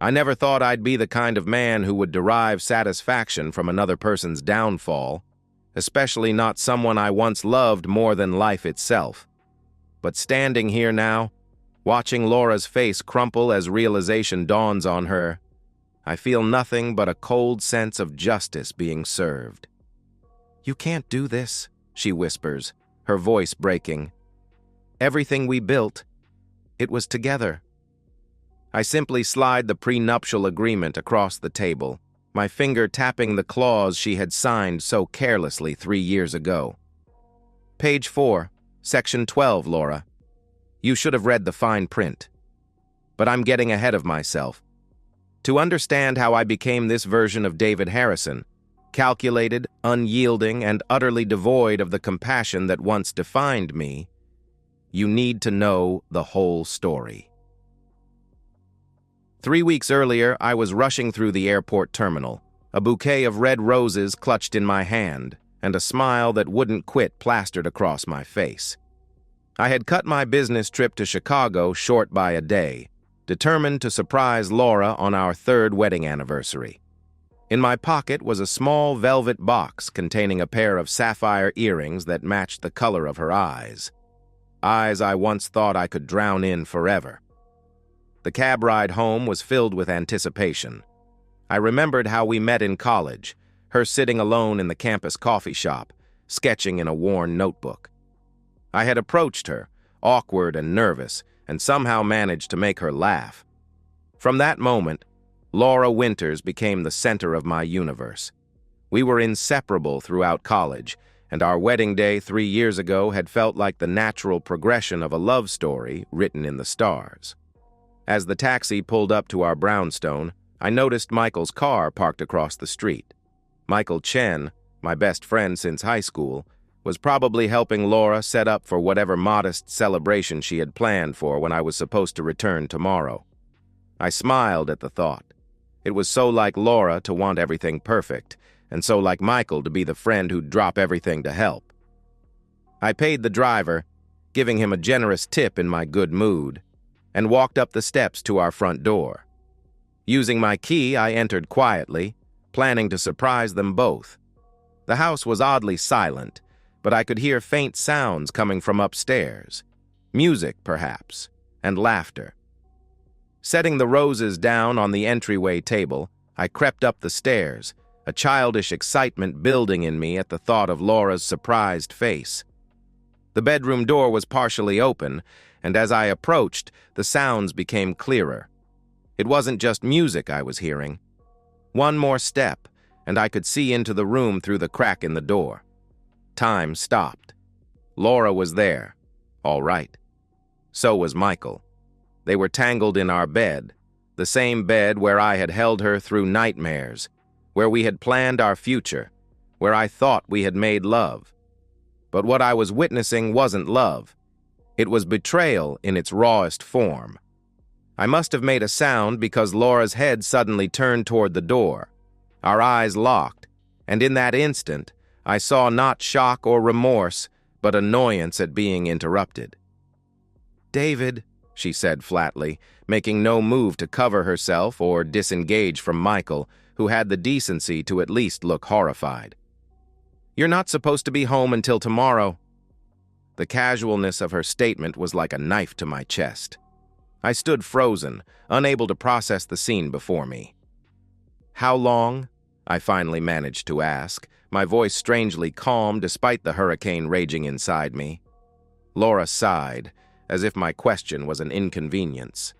I never thought I'd be the kind of man who would derive satisfaction from another person's downfall, especially not someone I once loved more than life itself. But standing here now, watching Laura's face crumple as realization dawns on her, I feel nothing but a cold sense of justice being served. "You can't do this," she whispers, her voice breaking. "Everything we built, it was together." I simply slide the prenuptial agreement across the table, my finger tapping the clause she had signed so carelessly 3 years ago. "Page 4, Section 12, Laura. You should have read the fine print. But I'm getting ahead of myself. To understand how I became this version of David Harrison, calculated, unyielding, and utterly devoid of the compassion that once defined me, you need to know the whole story. 3 weeks earlier, I was rushing through the airport terminal, a bouquet of red roses clutched in my hand, and a smile that wouldn't quit plastered across my face. I had cut my business trip to Chicago short by a day, determined to surprise Laura on our 3rd wedding anniversary. In my pocket was a small velvet box containing a pair of sapphire earrings that matched the color of her eyes. Eyes I once thought I could drown in forever. The cab ride home was filled with anticipation. I remembered how we met in college, her sitting alone in the campus coffee shop, sketching in a worn notebook. I had approached her, awkward and nervous, and somehow managed to make her laugh. From that moment, Laura Winters became the center of my universe. We were inseparable throughout college, and our wedding day 3 years ago had felt like the natural progression of a love story written in the stars. As the taxi pulled up to our brownstone, I noticed Michael's car parked across the street. Michael Chen, my best friend since high school, was probably helping Laura set up for whatever modest celebration she had planned for when I was supposed to return tomorrow. I smiled at the thought. It was so like Laura to want everything perfect, and so like Michael to be the friend who'd drop everything to help. I paid the driver, giving him a generous tip in my good mood, and walked up the steps to our front door. Using my key, I entered quietly, planning to surprise them both. The house was oddly silent, but I could hear faint sounds coming from upstairs. Music, perhaps, and laughter. Setting the roses down on the entryway table, I crept up the stairs, a childish excitement building in me at the thought of Laura's surprised face. The bedroom door was partially open, and as I approached, the sounds became clearer. It wasn't just music I was hearing. One more step, and I could see into the room through the crack in the door. Time stopped. Laura was there, all right. So was Michael. They were tangled in our bed, the same bed where I had held her through nightmares, where we had planned our future, where I thought we had made love. But what I was witnessing wasn't love. It was betrayal in its rawest form. I must have made a sound because Laura's head suddenly turned toward the door. Our eyes locked, and in that instant, I saw not shock or remorse, but annoyance at being interrupted. "David," she said flatly, making no move to cover herself or disengage from Michael, who had the decency to at least look horrified. "You're not supposed to be home until tomorrow." The casualness of her statement was like a knife to my chest. I stood frozen, unable to process the scene before me. "How long?" I finally managed to ask, my voice strangely calm despite the hurricane raging inside me. Laura sighed, as if my question was an inconvenience.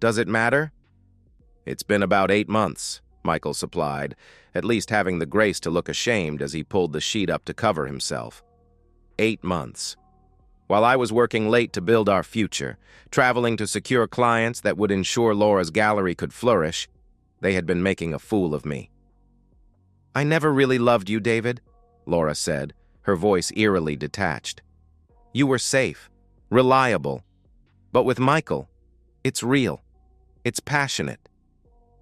"Does it matter?" "It's been about 8 months," Michael supplied, at least having the grace to look ashamed as he pulled the sheet up to cover himself. 8 months. While I was working late to build our future, traveling to secure clients that would ensure Laura's gallery could flourish, they had been making a fool of me. "I never really loved you, David," Laura said, her voice eerily detached. "You were safe, reliable. But with Michael, it's real. It's passionate."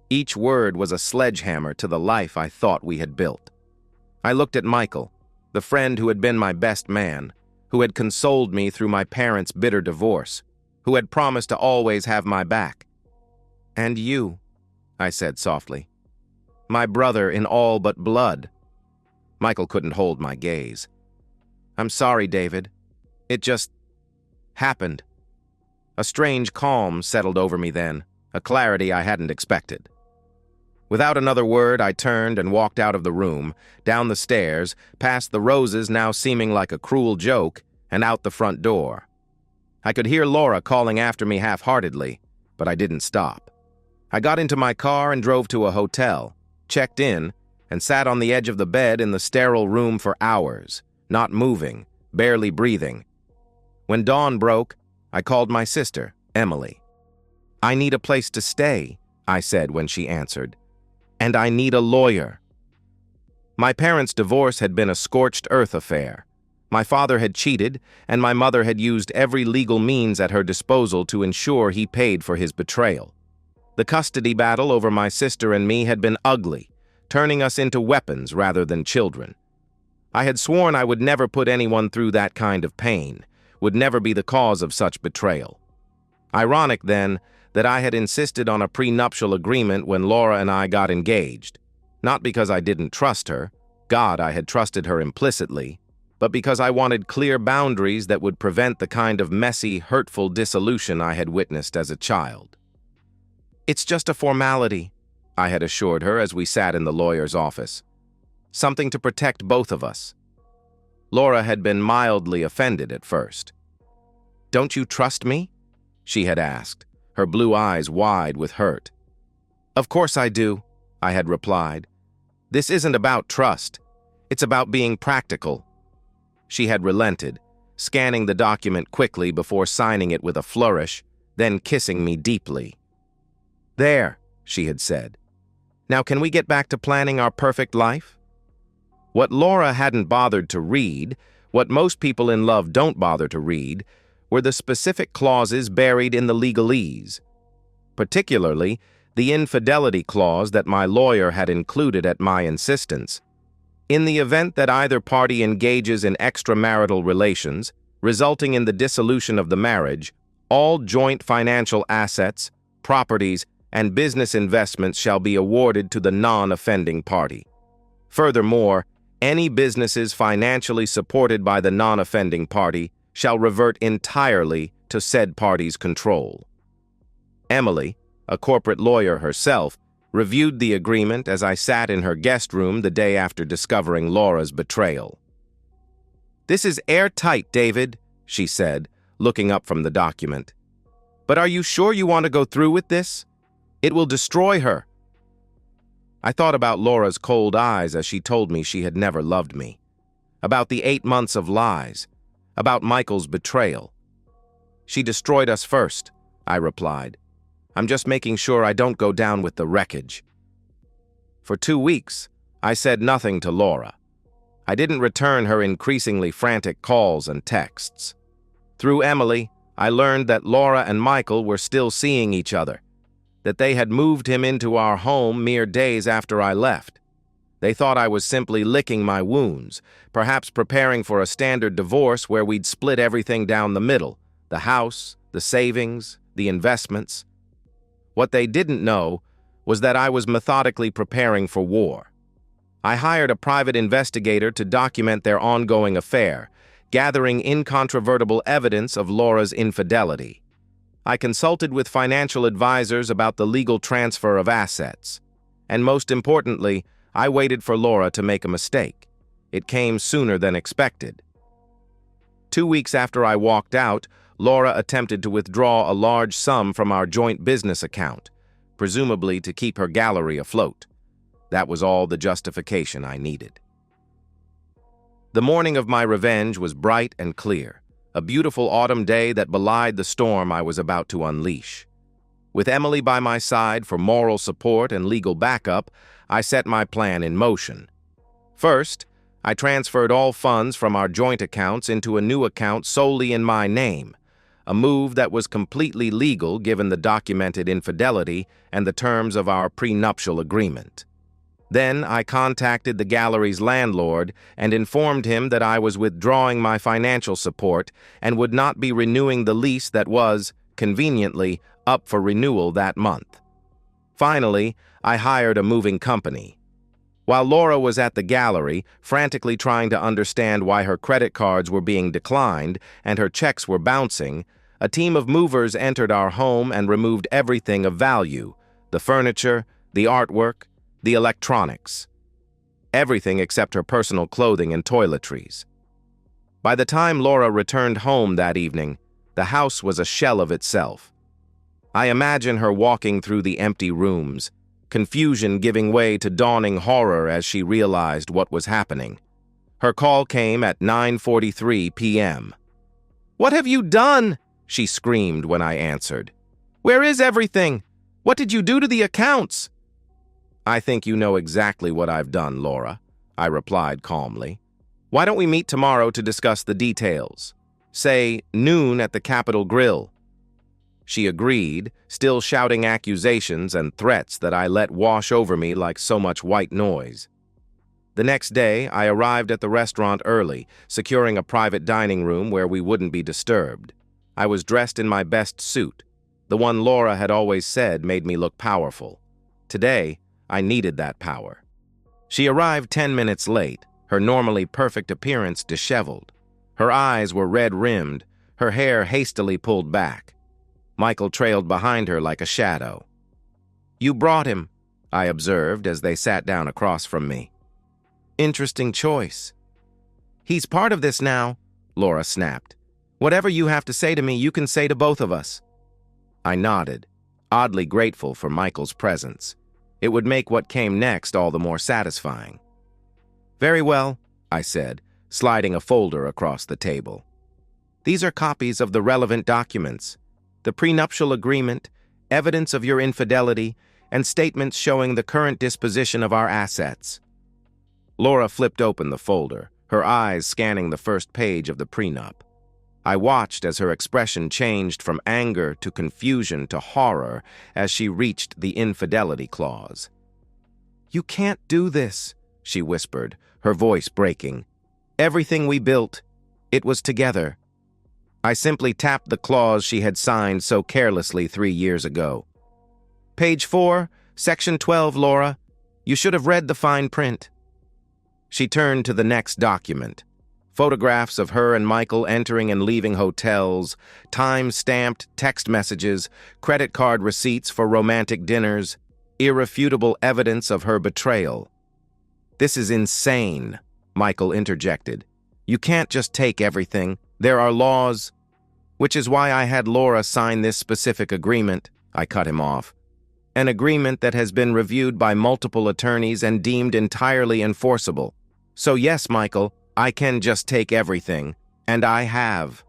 Each word was a sledgehammer to the life I thought we had built. I looked at Michael, the friend who had been my best man, who had consoled me through my parents' bitter divorce, who had promised to always have my back. "And you," I said softly. My brother in all but blood. Michael couldn't hold my gaze. I'm sorry, David. It just happened. A strange calm settled over me then, a clarity I hadn't expected. Without another word, I turned and walked out of the room, down the stairs, past the roses now seeming like a cruel joke, and out the front door. I could hear Laura calling after me half-heartedly, but I didn't stop. I got into my car and drove to a hotel, checked in, and sat on the edge of the bed in the sterile room for hours, not moving, barely breathing. When dawn broke, I called my sister, Emily. I need a place to stay, I said when she answered. And I need a lawyer. My parents' divorce had been a scorched earth affair. My father had cheated, and my mother had used every legal means at her disposal to ensure he paid for his betrayal. The custody battle over my sister and me had been ugly, turning us into weapons rather than children. I had sworn I would never put anyone through that kind of pain, would never be the cause of such betrayal. Ironic, then, that I had insisted on a prenuptial agreement when Laura and I got engaged, not because I didn't trust her, God, I had trusted her implicitly, but because I wanted clear boundaries that would prevent the kind of messy, hurtful dissolution I had witnessed as a child. It's just a formality, I had assured her as we sat in the lawyer's office. Something to protect both of us. Laura had been mildly offended at first. Don't you trust me? She had asked, her blue eyes wide with hurt. Of course I do, I had replied. This isn't about trust. It's about being practical. She had relented, scanning the document quickly before signing it with a flourish, then kissing me deeply. There, she had said. Now can we get back to planning our perfect life? What Laura hadn't bothered to read, what most people in love don't bother to read, were the specific clauses buried in the legalese. Particularly, the infidelity clause that my lawyer had included at my insistence. In the event that either party engages in extramarital relations, resulting in the dissolution of the marriage, all joint financial assets, properties, and business investments shall be awarded to the non-offending party. Furthermore, any businesses financially supported by the non-offending party shall revert entirely to said party's control. Emily, a corporate lawyer herself, reviewed the agreement as I sat in her guest room the day after discovering Laura's betrayal. This is airtight, David, she said, looking up from the document. But are you sure you want to go through with this? It will destroy her. I thought about Laura's cold eyes as she told me she had never loved me, about the 8 months of lies, about Michael's betrayal. She destroyed us first, I replied. I'm just making sure I don't go down with the wreckage. For 2 weeks, I said nothing to Laura. I didn't return her increasingly frantic calls and texts. Through Emily, I learned that Laura and Michael were still seeing each other, that they had moved him into our home mere days after I left. They thought I was simply licking my wounds, perhaps preparing for a standard divorce where we'd split everything down the middle, the house, the savings, the investments. What they didn't know was that I was methodically preparing for war. I hired a private investigator to document their ongoing affair, gathering incontrovertible evidence of Laura's infidelity. I consulted with financial advisors about the legal transfer of assets. And most importantly, I waited for Laura to make a mistake. It came sooner than expected. 2 weeks after I walked out, Laura attempted to withdraw a large sum from our joint business account, presumably to keep her gallery afloat. That was all the justification I needed. The morning of my revenge was bright and clear, a beautiful autumn day that belied the storm I was about to unleash. With Emily by my side for moral support and legal backup, I set my plan in motion. First, I transferred all funds from our joint accounts into a new account solely in my name, a move that was completely legal given the documented infidelity and the terms of our prenuptial agreement. Then I contacted the gallery's landlord and informed him that I was withdrawing my financial support and would not be renewing the lease that was, conveniently, up for renewal that month. Finally, I hired a moving company. While Laura was at the gallery, frantically trying to understand why her credit cards were being declined and her checks were bouncing, a team of movers entered our home and removed everything of value: the furniture, the artwork, the electronics. Everything except her personal clothing and toiletries. By the time Laura returned home that evening, the house was a shell of itself. I imagine her walking through the empty rooms, confusion giving way to dawning horror as she realized what was happening. Her call came at 9:43 p.m. "What have you done?" she screamed when I answered. "Where is everything? What did you do to the accounts?" "I think you know exactly what I've done, Laura," I replied calmly. "Why don't we meet tomorrow to discuss the details? Say, noon at the Capitol Grill." She agreed, still shouting accusations and threats that I let wash over me like so much white noise. The next day, I arrived at the restaurant early, securing a private dining room where we wouldn't be disturbed. I was dressed in my best suit, the one Laura had always said made me look powerful. Today, I needed that power. She arrived 10 minutes late, her normally perfect appearance disheveled. Her eyes were red-rimmed, her hair hastily pulled back. Michael trailed behind her like a shadow. "You brought him," I observed as they sat down across from me. "Interesting choice." "He's part of this now," Laura snapped. "Whatever you have to say to me, you can say to both of us." I nodded, oddly grateful for Michael's presence. It would make what came next all the more satisfying. "Very well," I said, sliding a folder across the table. "These are copies of the relevant documents: the prenuptial agreement, evidence of your infidelity, and statements showing the current disposition of our assets." Laura flipped open the folder, her eyes scanning the first page of the prenup. I watched as her expression changed from anger to confusion to horror as she reached the infidelity clause. "You can't do this," she whispered, her voice breaking. "Everything we built, it was together." I simply tapped the clause she had signed so carelessly 3 years ago. "Page 4, Section 12, Laura. You should have read the fine print." She turned to the next document. Photographs of her and Michael entering and leaving hotels, time-stamped text messages, credit card receipts for romantic dinners, irrefutable evidence of her betrayal. "This is insane," Michael interjected. "You can't just take everything. There are laws." "Which is why I had Laura sign this specific agreement," I cut him off. "An agreement that has been reviewed by multiple attorneys and deemed entirely enforceable. So yes, Michael, I can just take everything, and I have."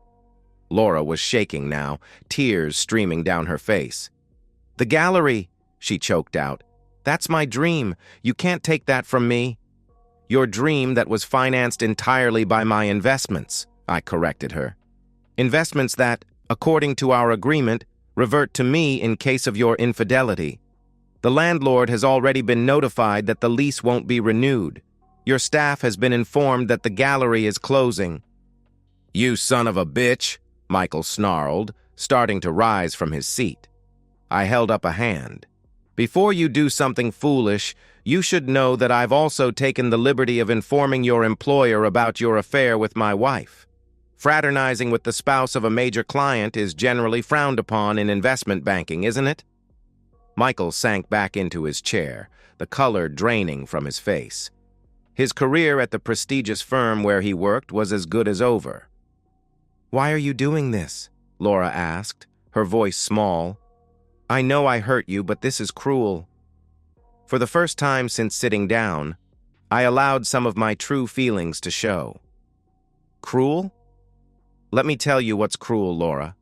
Laura was shaking now, tears streaming down her face. "The gallery," she choked out. "That's my dream. You can't take that from me." "Your dream that was financed entirely by my investments," I corrected her. "Investments that, according to our agreement, revert to me in case of your infidelity. The landlord has already been notified that the lease won't be renewed. Your staff has been informed that the gallery is closing." "You son of a bitch," Michael snarled, starting to rise from his seat. I held up a hand. "Before you do something foolish, you should know that I've also taken the liberty of informing your employer about your affair with my wife. Fraternizing with the spouse of a major client is generally frowned upon in investment banking, isn't it?" Michael sank back into his chair, the color draining from his face. His career at the prestigious firm where he worked was as good as over. "Why are you doing this?" Laura asked, her voice small. "I know I hurt you, but this is cruel." For the first time since sitting down, I allowed some of my true feelings to show. "Cruel? Let me tell you what's cruel, Laura.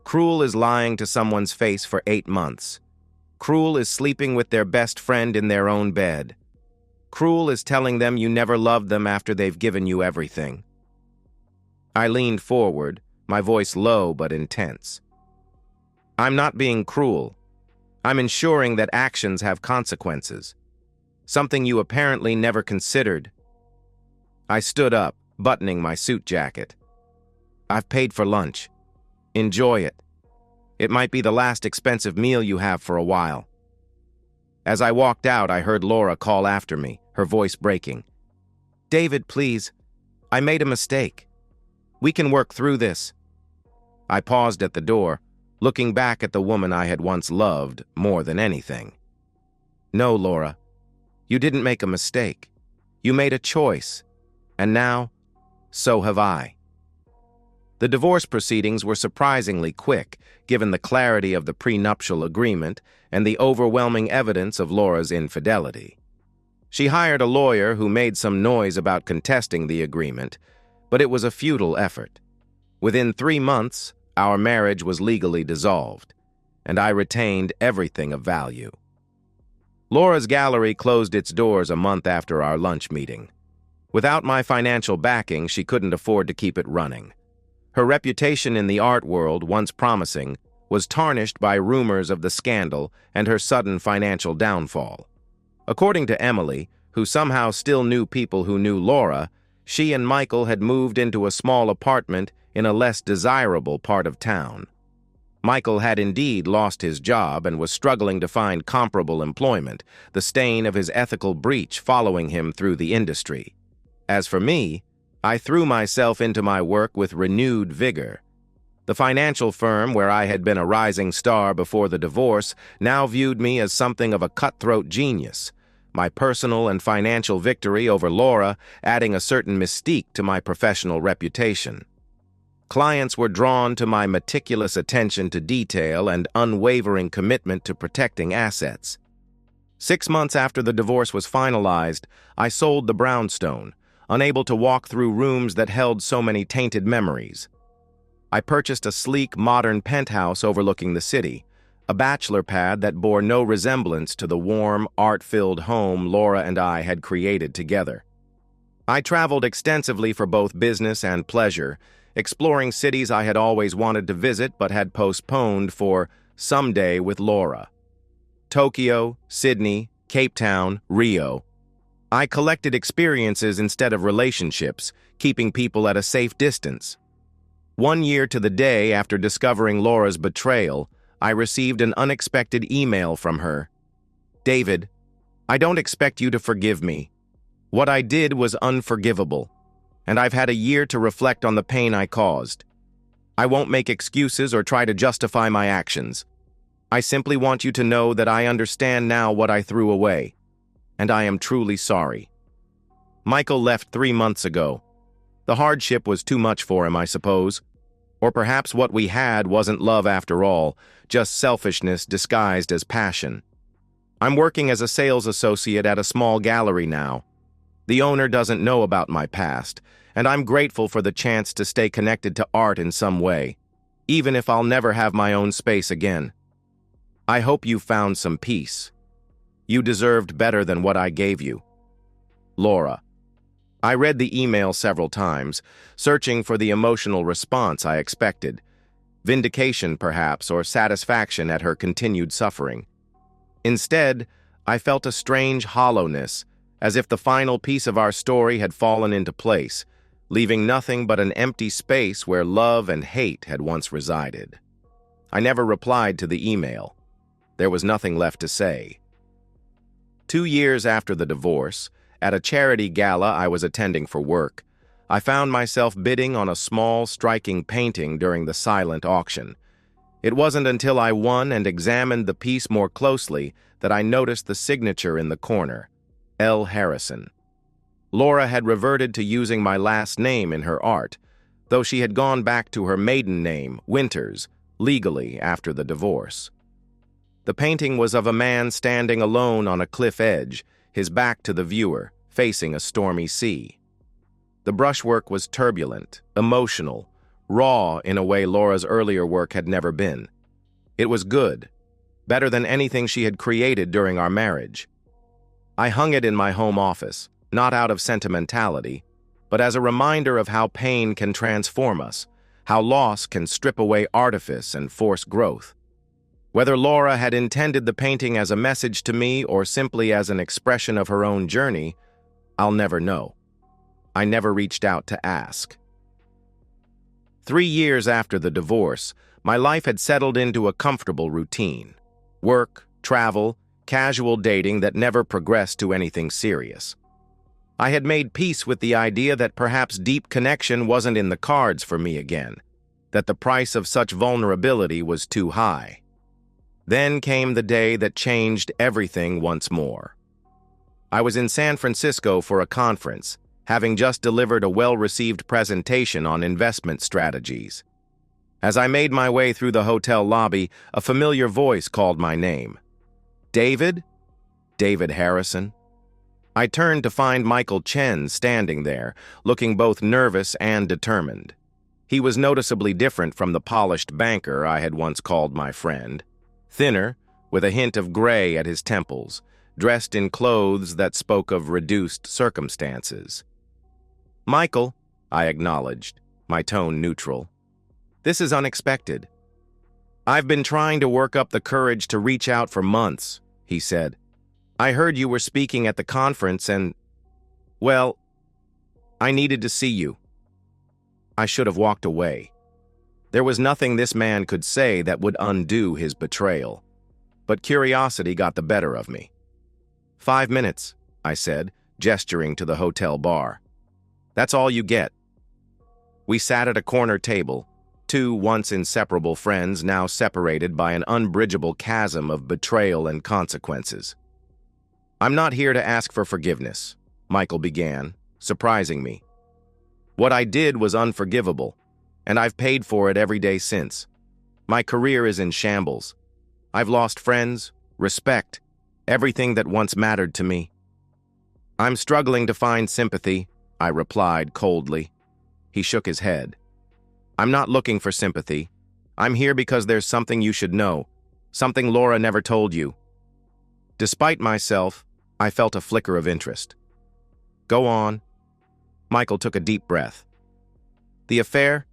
Cruel is lying to someone's face for 8 months. Cruel is sleeping with their best friend in their own bed. Cruel is telling them you never loved them after they've given you everything." I leaned forward, my voice low but intense. "I'm not being cruel. I'm ensuring that actions have consequences. Something you apparently never considered." I stood up, buttoning my suit jacket. "I've paid for lunch. Enjoy it. It might be the last expensive meal you have for a while." As I walked out, I heard Laura call after me, her voice breaking. "David, please. I made a mistake. We can work through this." I paused at the door, looking back at the woman I had once loved more than anything. "No, Laura. You didn't make a mistake. You made a choice. And now, so have I." The divorce proceedings were surprisingly quick, given the clarity of the prenuptial agreement and the overwhelming evidence of Laura's infidelity. She hired a lawyer who made some noise about contesting the agreement, but it was a futile effort. Within 3 months, our marriage was legally dissolved, and I retained everything of value. Laura's gallery closed its doors a month after our lunch meeting. Without my financial backing, she couldn't afford to keep it running. Her reputation in the art world, once promising, was tarnished by rumors of the scandal and her sudden financial downfall. According to Emily, who somehow still knew people who knew Laura, she and Michael had moved into a small apartment in a less desirable part of town. Michael had indeed lost his job and was struggling to find comparable employment, the stain of his ethical breach following him through the industry. As for me, I threw myself into my work with renewed vigor. The financial firm where I had been a rising star before the divorce now viewed me as something of a cutthroat genius, my personal and financial victory over Laura adding a certain mystique to my professional reputation. Clients were drawn to my meticulous attention to detail and unwavering commitment to protecting assets. 6 months after the divorce was finalized, I sold the brownstone, unable to walk through rooms that held so many tainted memories. I purchased a sleek, modern penthouse overlooking the city, a bachelor pad that bore no resemblance to the warm, art-filled home Laura and I had created together. I traveled extensively for both business and pleasure, exploring cities I had always wanted to visit but had postponed for someday with Laura. Tokyo, Sydney, Cape Town, Rio. I collected experiences instead of relationships, keeping people at a safe distance. 1 year to the day after discovering Laura's betrayal, I received an unexpected email from her. "David, I don't expect you to forgive me. What I did was unforgivable, and I've had a year to reflect on the pain I caused. I won't make excuses or try to justify my actions. I simply want you to know that I understand now what I threw away, and I am truly sorry." Michael left 3 months ago. The hardship was too much for him, I suppose. Or perhaps what we had wasn't love after all, just selfishness disguised as passion. I'm working as a sales associate at a small gallery now. The owner doesn't know about my past, and I'm grateful for the chance to stay connected to art in some way, even if I'll never have my own space again. I hope you found some peace. You deserved better than what I gave you. Laura. I read the email several times, searching for the emotional response I expected. Vindication, perhaps, or satisfaction at her continued suffering. Instead, I felt a strange hollowness, as if the final piece of our story had fallen into place, leaving nothing but an empty space where love and hate had once resided. I never replied to the email. There was nothing left to say. 2 years after the divorce, at a charity gala I was attending for work, I found myself bidding on a small, striking painting during the silent auction. It wasn't until I won and examined the piece more closely that I noticed the signature in the corner, L. Harrison. Laura had reverted to using my last name in her art, though she had gone back to her maiden name, Winters, legally after the divorce. The painting was of a man standing alone on a cliff edge, his back to the viewer, facing a stormy sea. The brushwork was turbulent, emotional, raw in a way Laura's earlier work had never been. It was good, better than anything she had created during our marriage. I hung it in my home office, not out of sentimentality, but as a reminder of how pain can transform us, how loss can strip away artifice and force growth. Whether Laura had intended the painting as a message to me or simply as an expression of her own journey, I'll never know. I never reached out to ask. 3 years after the divorce, my life had settled into a comfortable routine. Work, travel, casual dating that never progressed to anything serious. I had made peace with the idea that perhaps deep connection wasn't in the cards for me again, that the price of such vulnerability was too high. Then came the day that changed everything once more. I was in San Francisco for a conference, having just delivered a well-received presentation on investment strategies. As I made my way through the hotel lobby, a familiar voice called my name. David? David Harrison? I turned to find Michael Chen standing there, looking both nervous and determined. He was noticeably different from the polished banker I had once called my friend. Thinner, with a hint of gray at his temples, dressed in clothes that spoke of reduced circumstances. "Michael," I acknowledged, my tone neutral. "This is unexpected." "I've been trying to work up the courage to reach out for months," he said. "I heard you were speaking at the conference and, well, I needed to see you." I should have walked away. There was nothing this man could say that would undo his betrayal. But curiosity got the better of me. 5 minutes, I said, gesturing to the hotel bar. "That's all you get." We sat at a corner table, two once inseparable friends now separated by an unbridgeable chasm of betrayal and consequences. "I'm not here to ask for forgiveness," Michael began, surprising me. "What I did was unforgivable, and I've paid for it every day since. My career is in shambles. I've lost friends, respect, everything that once mattered to me." "I'm struggling to find sympathy," I replied coldly. He shook his head. "I'm not looking for sympathy. I'm here because there's something you should know, something Laura never told you." Despite myself, I felt a flicker of interest. "Go on." Michael took a deep breath. "The affair?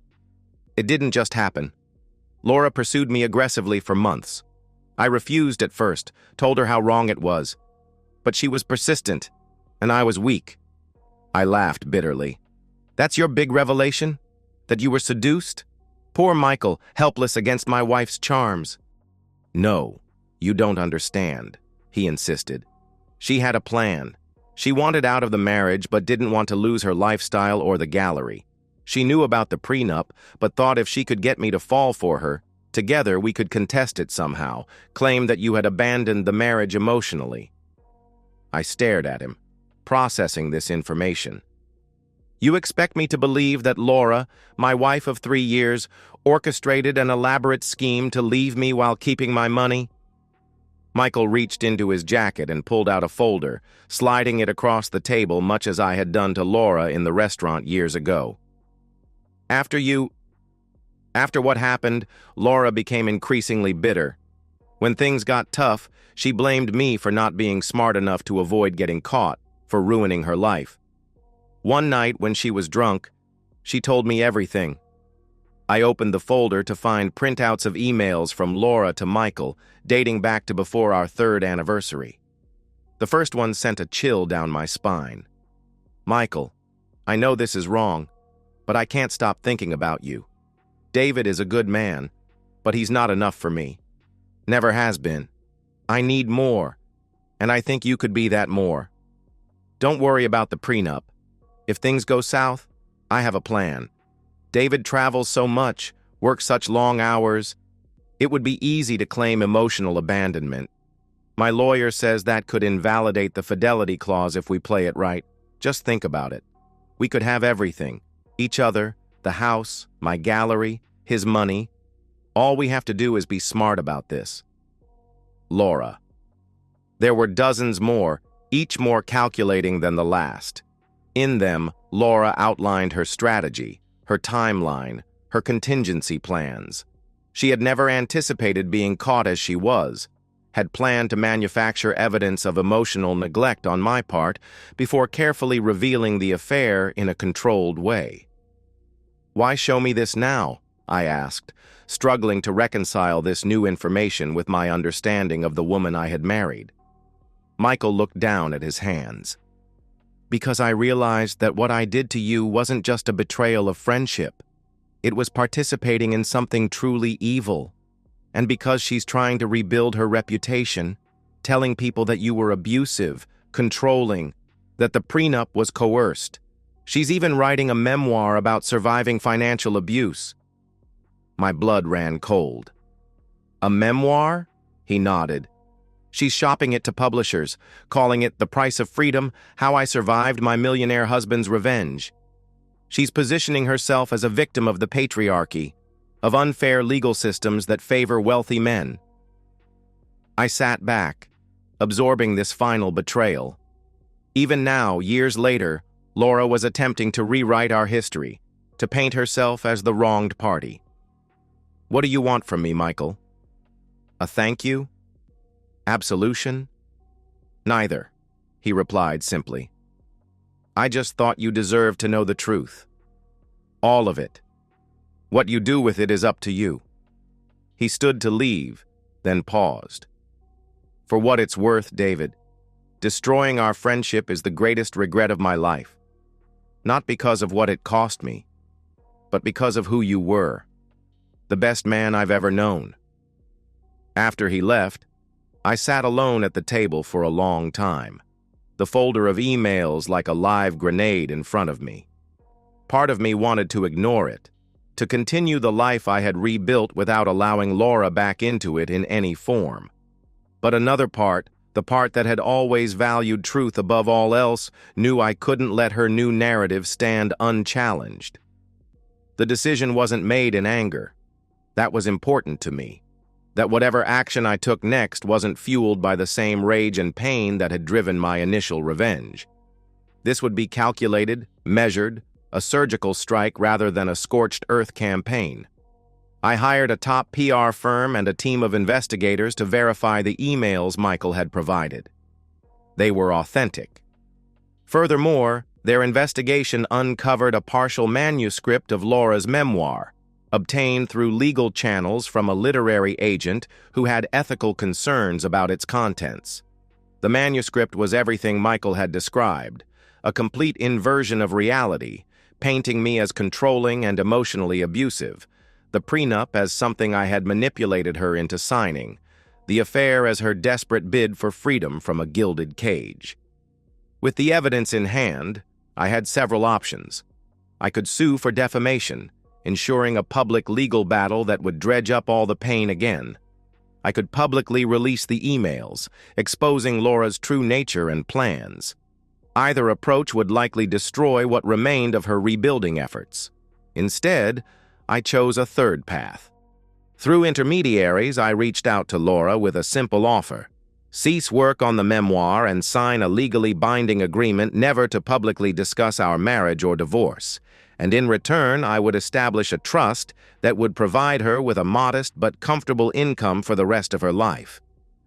It didn't just happen. Laura pursued me aggressively for months. I refused at first, told her how wrong it was. But she was persistent, and I was weak." I laughed bitterly. "That's your big revelation? That you were seduced? Poor Michael, helpless against my wife's charms." "No, you don't understand," he insisted. "She had a plan. She wanted out of the marriage but didn't want to lose her lifestyle or the gallery. She knew about the prenup, but thought if she could get me to fall for her, together we could contest it somehow, claim that you had abandoned the marriage emotionally." I stared at him, processing this information. "You expect me to believe that Laura, my wife of 3 years, orchestrated an elaborate scheme to leave me while keeping my money?" Michael reached into his jacket and pulled out a folder, sliding it across the table much as I had done to Laura in the restaurant years ago. After what happened, Laura became increasingly bitter. When things got tough, she blamed me for not being smart enough to avoid getting caught, for ruining her life. One night when she was drunk, she told me everything. I opened the folder to find printouts of emails from Laura to Michael, dating back to before our 3rd anniversary. The first one sent a chill down my spine. "Michael, I know this is wrong, but I can't stop thinking about you. David is a good man, but he's not enough for me. Never has been. I need more, and I think you could be that more. Don't worry about the prenup. If things go south, I have a plan. David travels so much, works such long hours. It would be easy to claim emotional abandonment. My lawyer says that could invalidate the fidelity clause if we play it right. Just think about it. We could have everything. Each other, the house, my gallery, his money. All we have to do is be smart about this." Laura. There were dozens more, each more calculating than the last. In them, Laura outlined her strategy, her timeline, her contingency plans. She had never anticipated being caught as she was, had planned to manufacture evidence of emotional neglect on my part before carefully revealing the affair in a controlled way. "Why show me this now?" I asked, struggling to reconcile this new information with my understanding of the woman I had married. Michael looked down at his hands. "Because I realized that what I did to you wasn't just a betrayal of friendship. It was participating in something truly evil. And because she's trying to rebuild her reputation, telling people that you were abusive, controlling, that the prenup was coerced. She's even writing a memoir about surviving financial abuse. My blood ran cold. A memoir? He nodded. She's shopping it to publishers, calling it The Price of Freedom: How I Survived My Millionaire Husband's Revenge. She's positioning herself as a victim of the patriarchy, of unfair legal systems that favor wealthy men. I sat back, absorbing this final betrayal. Even now, years later, Laura was attempting to rewrite our history, to paint herself as the wronged party. What do you want from me, Michael? A thank you? Absolution? Neither, he replied simply. I just thought you deserved to know the truth. All of it. What you do with it is up to you. He stood to leave, then paused. For what it's worth, David, destroying our friendship is the greatest regret of my life. Not because of what it cost me, but because of who you were. The best man I've ever known. After he left, I sat alone at the table for a long time, the folder of emails like a live grenade in front of me. Part of me wanted to ignore it, to continue the life I had rebuilt without allowing Laura back into it in any form. But another part, the part that had always valued truth above all else, knew I couldn't let her new narrative stand unchallenged. The decision wasn't made in anger. That was important to me. That whatever action I took next wasn't fueled by the same rage and pain that had driven my initial revenge. This would be calculated, measured, a surgical strike rather than a scorched earth campaign. I hired a top PR firm and a team of investigators to verify the emails Michael had provided. They were authentic. Furthermore, their investigation uncovered a partial manuscript of Laura's memoir, obtained through legal channels from a literary agent who had ethical concerns about its contents. The manuscript was everything Michael had described, a complete inversion of reality, painting me as controlling and emotionally abusive, the prenup as something I had manipulated her into signing, the affair as her desperate bid for freedom from a gilded cage. With the evidence in hand, I had several options. I could sue for defamation, ensuring a public legal battle that would dredge up all the pain again. I could publicly release the emails, exposing Laura's true nature and plans. Either approach would likely destroy what remained of her rebuilding efforts. Instead, I chose a third path. Through intermediaries, I reached out to Laura with a simple offer: cease work on the memoir and sign a legally binding agreement never to publicly discuss our marriage or divorce. And in return, I would establish a trust that would provide her with a modest but comfortable income for the rest of her life,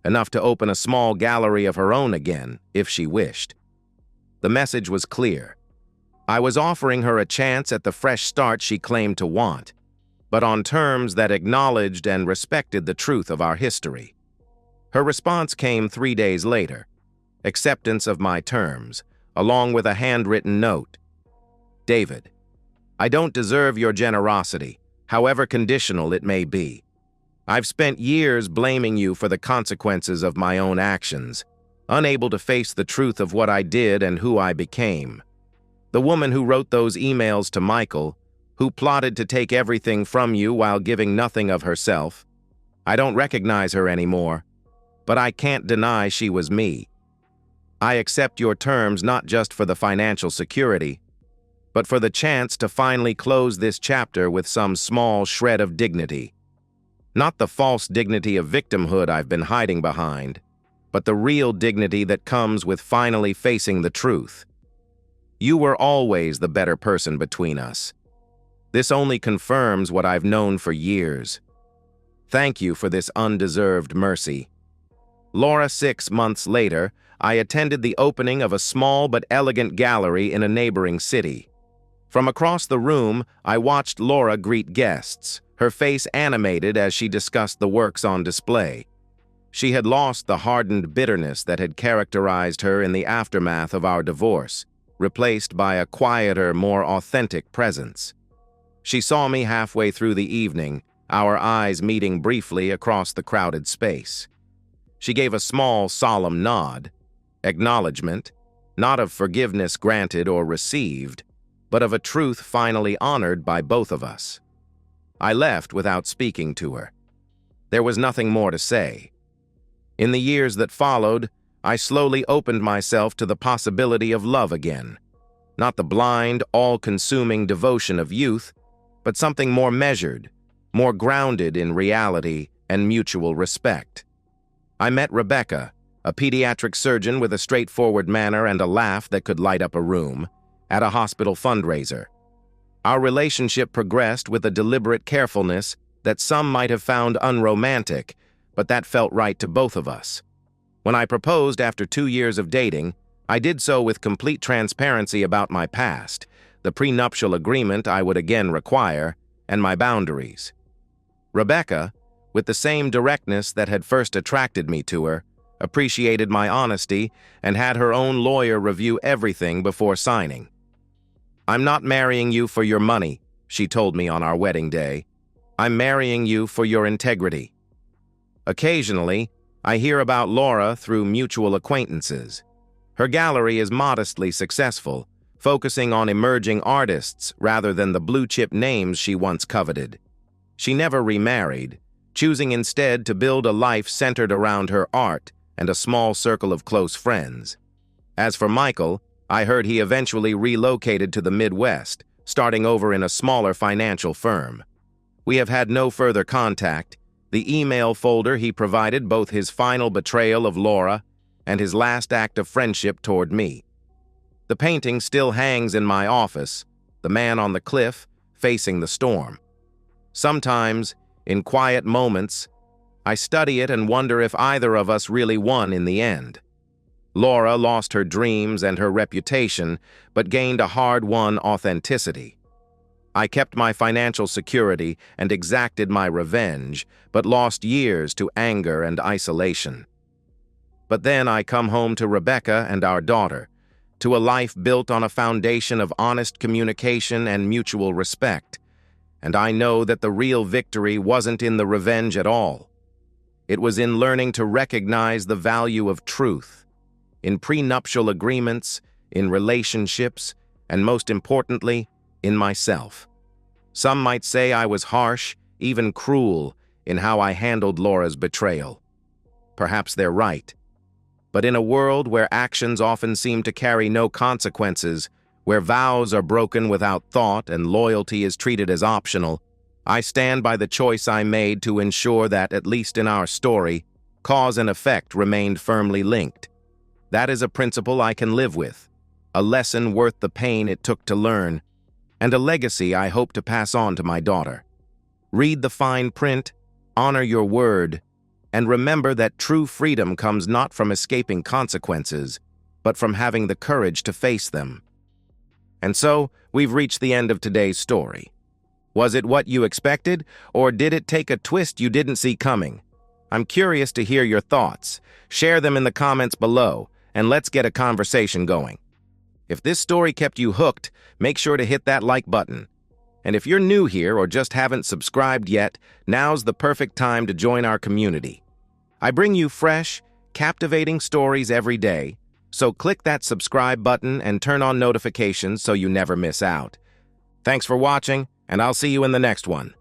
enough to open a small gallery of her own again, if she wished. The message was clear. I was offering her a chance at the fresh start she claimed to want, but on terms that acknowledged and respected the truth of our history. Her response came 3 days later, acceptance of my terms, along with a handwritten note. David, I don't deserve your generosity, however conditional it may be. I've spent years blaming you for the consequences of my own actions, unable to face the truth of what I did and who I became. The woman who wrote those emails to Michael, who plotted to take everything from you while giving nothing of herself, I don't recognize her anymore, but I can't deny she was me. I accept your terms not just for the financial security, but for the chance to finally close this chapter with some small shred of dignity. Not the false dignity of victimhood I've been hiding behind, but the real dignity that comes with finally facing the truth. You were always the better person between us. This only confirms what I've known for years. Thank you for this undeserved mercy. Laura, 6 months later, I attended the opening of a small but elegant gallery in a neighboring city. From across the room, I watched Laura greet guests, her face animated as she discussed the works on display. She had lost the hardened bitterness that had characterized her in the aftermath of our divorce, replaced by a quieter, more authentic presence. She saw me halfway through the evening, our eyes meeting briefly across the crowded space. She gave a small, solemn nod, acknowledgement, not of forgiveness granted or received, but of a truth finally honored by both of us. I left without speaking to her. There was nothing more to say. In the years that followed, I slowly opened myself to the possibility of love again. Not the blind, all-consuming devotion of youth, but something more measured, more grounded in reality and mutual respect. I met Rebecca, a pediatric surgeon with a straightforward manner and a laugh that could light up a room, at a hospital fundraiser. Our relationship progressed with a deliberate carefulness that some might have found unromantic, but that felt right to both of us. When I proposed after 2 years of dating, I did so with complete transparency about my past, the prenuptial agreement I would again require, and my boundaries. Rebecca, with the same directness that had first attracted me to her, appreciated my honesty and had her own lawyer review everything before signing. "I'm not marrying you for your money," she told me on our wedding day. "I'm marrying you for your integrity." Occasionally, I hear about Laura through mutual acquaintances. Her gallery is modestly successful, focusing on emerging artists rather than the blue-chip names she once coveted. She never remarried, choosing instead to build a life centered around her art and a small circle of close friends. As for Michael, I heard he eventually relocated to the Midwest, starting over in a smaller financial firm. We have had no further contact. The email folder he provided both his final betrayal of Laura and his last act of friendship toward me. The painting still hangs in my office, the man on the cliff facing the storm. Sometimes, in quiet moments, I study it and wonder if either of us really won in the end. Laura lost her dreams and her reputation, but gained a hard-won authenticity. I kept my financial security and exacted my revenge, but lost years to anger and isolation. But then I come home to Rebecca and our daughter, to a life built on a foundation of honest communication and mutual respect, and I know that the real victory wasn't in the revenge at all. It was in learning to recognize the value of truth, in prenuptial agreements, in relationships, and most importantly, in myself. Some might say I was harsh, even cruel, in how I handled Laura's betrayal. Perhaps they're right. But in a world where actions often seem to carry no consequences, where vows are broken without thought and loyalty is treated as optional, I stand by the choice I made to ensure that, at least in our story, cause and effect remained firmly linked. That is a principle I can live with, a lesson worth the pain it took to learn, and a legacy I hope to pass on to my daughter. Read the fine print, honor your word, and remember that true freedom comes not from escaping consequences, but from having the courage to face them. And so, we've reached the end of today's story. Was it what you expected, or did it take a twist you didn't see coming? I'm curious to hear your thoughts. Share them in the comments below, and let's get a conversation going. If this story kept you hooked, make sure to hit that like button. And if you're new here or just haven't subscribed yet, now's the perfect time to join our community. I bring you fresh, captivating stories every day, so click that subscribe button and turn on notifications so you never miss out. Thanks for watching, and I'll see you in the next one.